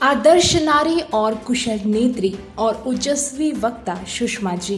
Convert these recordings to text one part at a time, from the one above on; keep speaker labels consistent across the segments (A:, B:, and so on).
A: आदर्श नारी और कुशल नेत्री और ओजस्वी वक्ता सुषमा जी।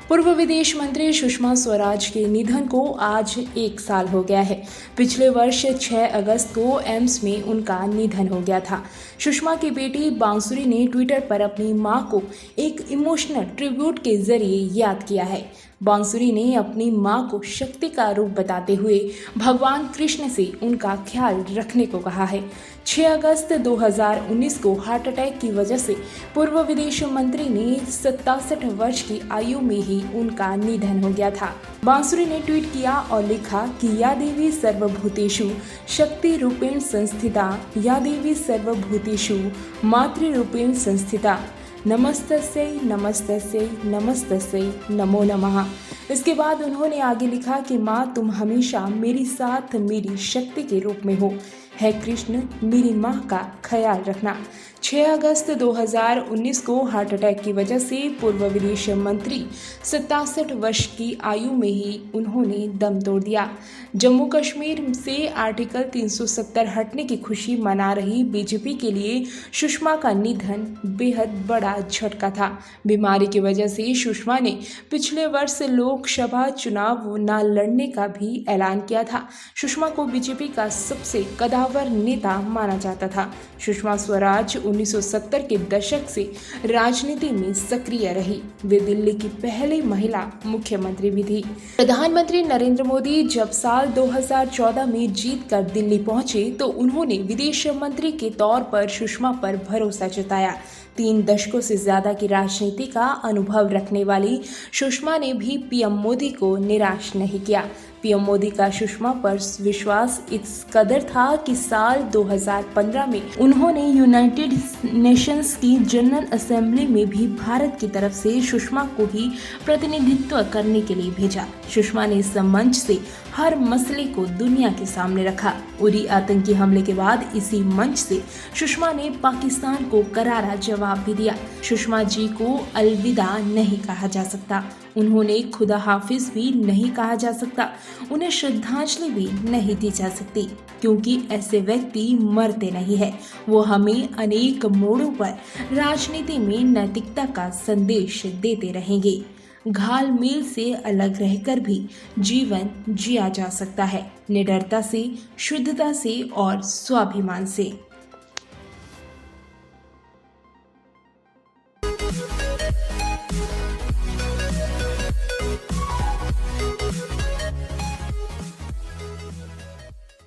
A: पूर्व विदेश मंत्री सुषमा स्वराज के निधन को आज 1 साल हो गया है। पिछले वर्ष 6 अगस्त को एम्स में उनका निधन हो गया था। सुषमा की बेटी बांसुरी ने ट्विटर पर अपनी मां को एक इमोशनल ट्रिब्यूट के जरिए याद किया है। बांसुरी ने अपनी मां को शक्ति का रूप बताते हुए भगवान कृष्ण से उनका ख्याल रखने को कहा है। 6 अगस्त 2019 को हार्ट अटैक की वजह से पूर्व विदेश मंत्री ने 67 वर्ष की आयु में ही उनका निधन हो गया था। बांसुरी ने ट्वीट किया और लिखा कि या देवी सर्वभूतेषु शक्ति रूपेण संस्थिता, या देवी सर्वभूतेषु मातृ रूपेण संस्थिता, नमस्तस्यै नमस्तस्यै नमस्तस्यै नमो नमः। इसके बाद उन्होंने आगे लिखा कि माँ तुम हमेशा मेरी साथ मेरी शक्ति के रूप में हो। है कृष्ण मेरी माँ का ख्याल रखना। 6 अगस्त 2019 को हार्ट अटैक की वजह से पूर्व विदेश मंत्री 67 वर्ष की आयु में ही उन्होंने दम तोड़ दिया। जम्मू कश्मीर से आर्टिकल 370 हटने की खुशी मना रही बीजेपी के लिए सुषमा का निधन बेहद बड़ा झटका था। बीमारी की वजह से सुषमा ने पिछले वर्ष लोकसभा चुनाव न लड़ने का भी ऐलान किया था। सुषमा को बीजेपी का सबसे कदावर नेता माना जाता था। सुषमा स्वराज 1970 के दशक से राजनीति में सक्रिय रही। वे दिल्ली की पहली महिला मुख्यमंत्री भी थी। प्रधानमंत्री नरेंद्र मोदी जब साल 2014 में जीत कर दिल्ली पहुंचे तो उन्होंने विदेश मंत्री के तौर पर सुषमा पर भरोसा जताया। 3 दशकों से ज्यादा की राजनीति का अनुभव रखने वाली सुषमा ने भी पीएम मोदी को निराश नहीं किया। पीएम मोदी का सुषमा पर विश्वास इस कदर था कि साल 2015 में उन्होंने यूनाइटेड नेशंस की जनरल असेंबली में भी भारत की तरफ से सुषमा को ही प्रतिनिधित्व करने के लिए भेजा। सुषमा ने इस मंच से हर मसले को दुनिया के सामने रखा। उरी आतंकी हमले के बाद इसी मंच से सुषमा ने पाकिस्तान को करारा जवाब भी दिया। सुषमा जी को अलविदा नहीं कहा जा सकता, उन्होंने खुदा हाफिज भी नहीं कहा जा सकता, उन्हें श्रद्धांजलि भी नहीं दी जा सकती, क्योंकि ऐसे व्यक्ति मरते नहीं है। वो हमें अनेक मोड़ों पर राजनीति में नैतिकता का संदेश देते रहेंगे। घाल मेल से अलग रहकर भी जीवन जिया जा सकता है, निडरता से, शुद्धता से और स्वाभिमान से।